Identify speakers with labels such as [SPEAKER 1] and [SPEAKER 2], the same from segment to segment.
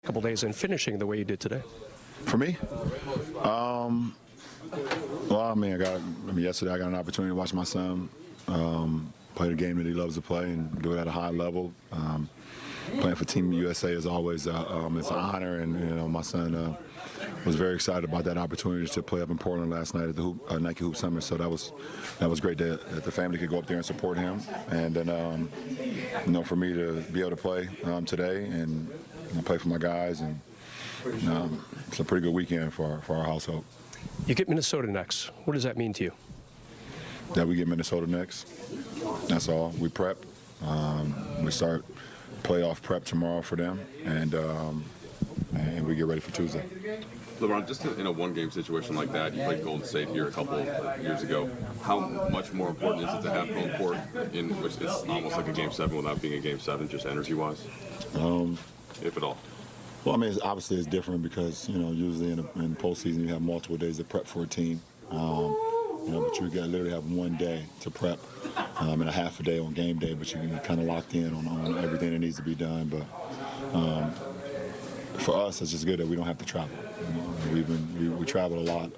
[SPEAKER 1] couple days and finishing the way you did today?
[SPEAKER 2] For me, well, yesterday I got an opportunity to watch my son play the game that he loves to play and do it at a high level. Playing for Team USA is always it's an honor, and my son was very excited about that opportunity to play up in Portland last night at the Nike Hoop Summit. So that was great that the family could go up there and support him, and then for me to be able to play today and play for my guys, and it's a pretty good weekend for our household.
[SPEAKER 1] You get Minnesota next. What does that mean to you?
[SPEAKER 2] That we get Minnesota next. That's all. We prep. We start playoff prep tomorrow for them, and we get ready for Tuesday.
[SPEAKER 3] LeBron, just in a one-game situation like that, you played Golden State here a couple of years ago. How much more important is it to have home court, in which it's almost like a Game 7 without being a Game 7, just energy-wise, if at all?
[SPEAKER 2] Well, I mean, obviously it's different because, usually in postseason you have multiple days to prep for a team. But you literally have one day to prep and a half a day on game day, but you can kind of locked in on everything that needs to be done. But for us, it's just good that we don't have to travel. We traveled a lot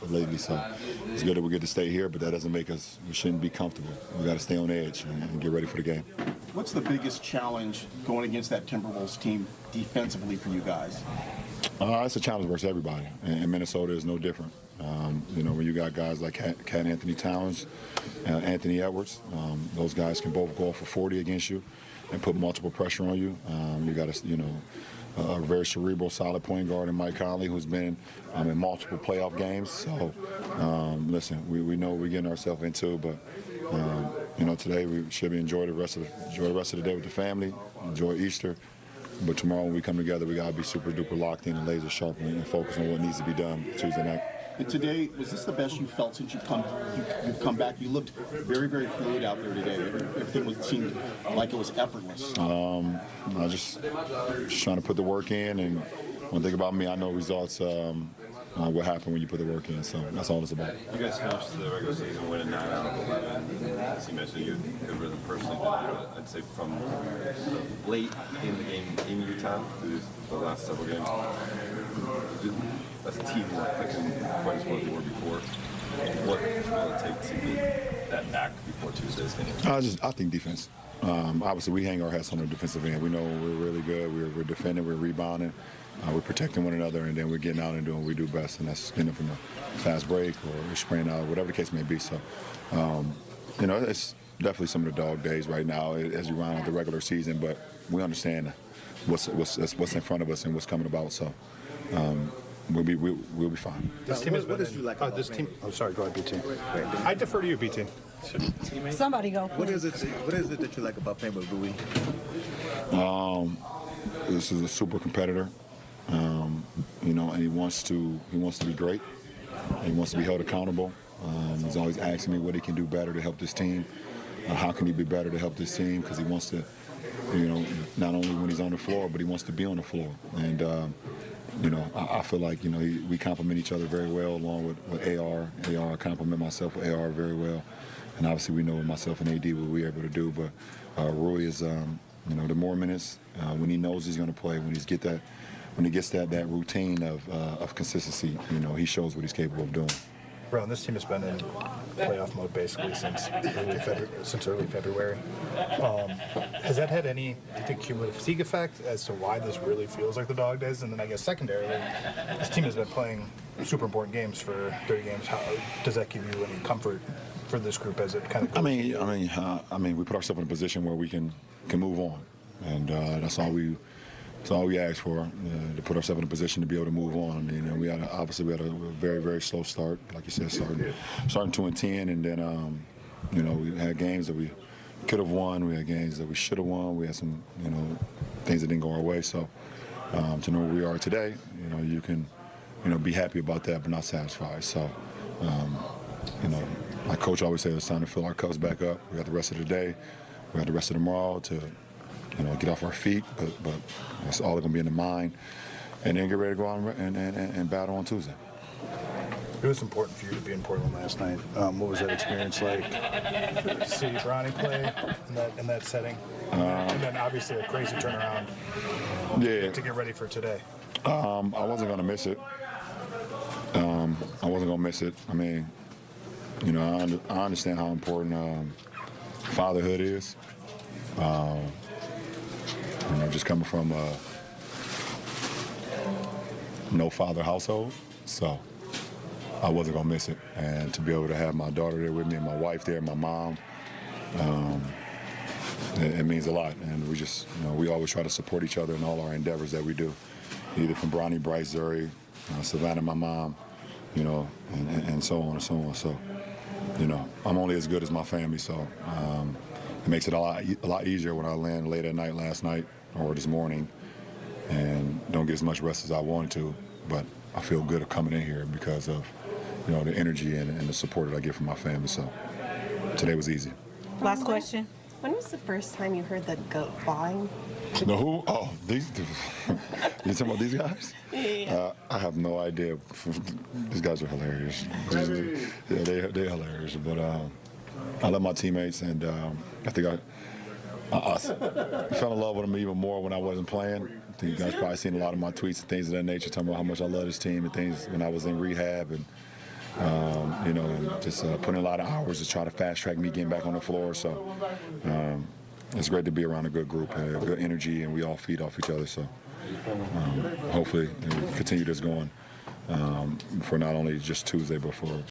[SPEAKER 2] lately, so it's good that we get to stay here, but that doesn't make us, we shouldn't be comfortable. We got to stay on edge and get ready for the game.
[SPEAKER 4] What's the biggest challenge going against that Timberwolves team defensively for you guys?
[SPEAKER 2] It's a challenge versus everybody, and Minnesota is no different. When you got guys like Cat Anthony Towns, Anthony Edwards, those guys can both go for 40 against you and put multiple pressure on you. You got a very cerebral, solid point guard in Mike Conley, who's been in multiple playoff games. So, listen, we know what we're getting ourselves into, but today we should enjoy the rest of the day with the family, enjoy Easter. But tomorrow when we come together, we gotta be super duper locked in and laser sharp and focus on what needs to be done Tuesday night.
[SPEAKER 4] And today, was this the best you felt since you've come back? You looked very, very fluid out there today. Everything seemed like it was effortless.
[SPEAKER 2] I just trying to put the work in, and one thing about me, I know results. What happened when you put the work in, so that's all it's about.
[SPEAKER 5] You guys finished the regular season winning 9 out of 11. As you mentioned, you had good rhythm personally, but I'd say from late in the game in Utah through the last several games, as a team, not clicking quite as well as you were before. What will it take to get that back before Tuesday's game?
[SPEAKER 2] I think defense. Obviously, we hang our hats on the defensive end. We know we're really good. We're defending. We're rebounding. We're protecting one another, and then we're getting out and doing what we do best, and that's from a fast break or spraying out, whatever the case may be. So, it's definitely some of the dog days right now as we round out the regular season, but we understand what's in front of us and what's coming about. So, we'll be fine.
[SPEAKER 6] This team what did you like about this team? I'm sorry, go ahead, BT. I defer to you, BT.
[SPEAKER 7] Somebody go.
[SPEAKER 6] What is it that you like about playing with Rui?
[SPEAKER 2] This is a super competitor. And he wants to be great. He wants to be held accountable. He's always asking me what he can do better to help this team. How can he be better to help this team? Because he wants to, not only when he's on the floor, but he wants to be on the floor. And I feel like we complement each other very well, along with AR. I complement myself with AR very well. And obviously we know with myself and AD what we're able to do. But Rui is, the more minutes when he knows he's going to play, when he gets that routine of consistency, he shows what he's capable of doing.
[SPEAKER 6] Brown, this team has been in playoff mode basically since early February. Has that had any, do you think, cumulative fatigue effect as to why this really feels like the dog days? And then I guess secondarily, this team has been playing super important games for 30 games. How does that give you any comfort for this group as it kind of goes?
[SPEAKER 2] I mean, we put ourselves in a position where we can move on, and that's all we asked for, to put ourselves in a position to be able to move on. We had a very, very slow start, like you said, starting 2-10, and then we had games that we could have won, we had games that we should have won, we had some things that didn't go our way. So to know where we are today, you can be happy about that, but not satisfied. So my coach always says it's time to fill our cups back up. We got the rest of the day, we got the rest of tomorrow to get off our feet, but it's all going to be in the mind, and then get ready to go out and battle on Tuesday.
[SPEAKER 6] It was important for you to be in Portland last night. What was that experience like? To see Bronny play in that setting, and then obviously a crazy turnaround
[SPEAKER 2] Yeah.
[SPEAKER 6] to get ready for today?
[SPEAKER 2] I wasn't going to miss it. I wasn't going to miss it. I mean, you know, I understand how important fatherhood is. You know, just coming from a no-father household, so I wasn't going to miss it. And to be able to have my daughter there with me and my wife there, my mom, it means a lot. And we just, you know, we always try to support each other in all our endeavors that we do, either from Bronny, Bryce, Zuri, Savannah, my mom, you know, and so on and so on. So, you know, I'm only as good as my family, so it makes it a lot easier when I land late at night last night or this morning and don't get as much rest as I wanted to. But I feel good coming in here because of, you know, the energy and the support that I get from my family. So today was easy.
[SPEAKER 7] Last question.
[SPEAKER 8] When was the first time you heard the goat flying?
[SPEAKER 2] The who? Oh, you talking about these guys?
[SPEAKER 8] Yeah.
[SPEAKER 2] I have no idea. These guys are hilarious. Yeah, they're hilarious. But I love my teammates, and I think I fell in love with them even more when I wasn't playing. I think you guys probably seen a lot of my tweets and things of that nature, talking about how much I love this team and things when I was in rehab and. You know, and just putting a lot of hours to try to fast track me getting back on the floor. So it's great to be around a good group, good energy, and we all feed off each other. So hopefully we'll continue this going for not only just Tuesday, but for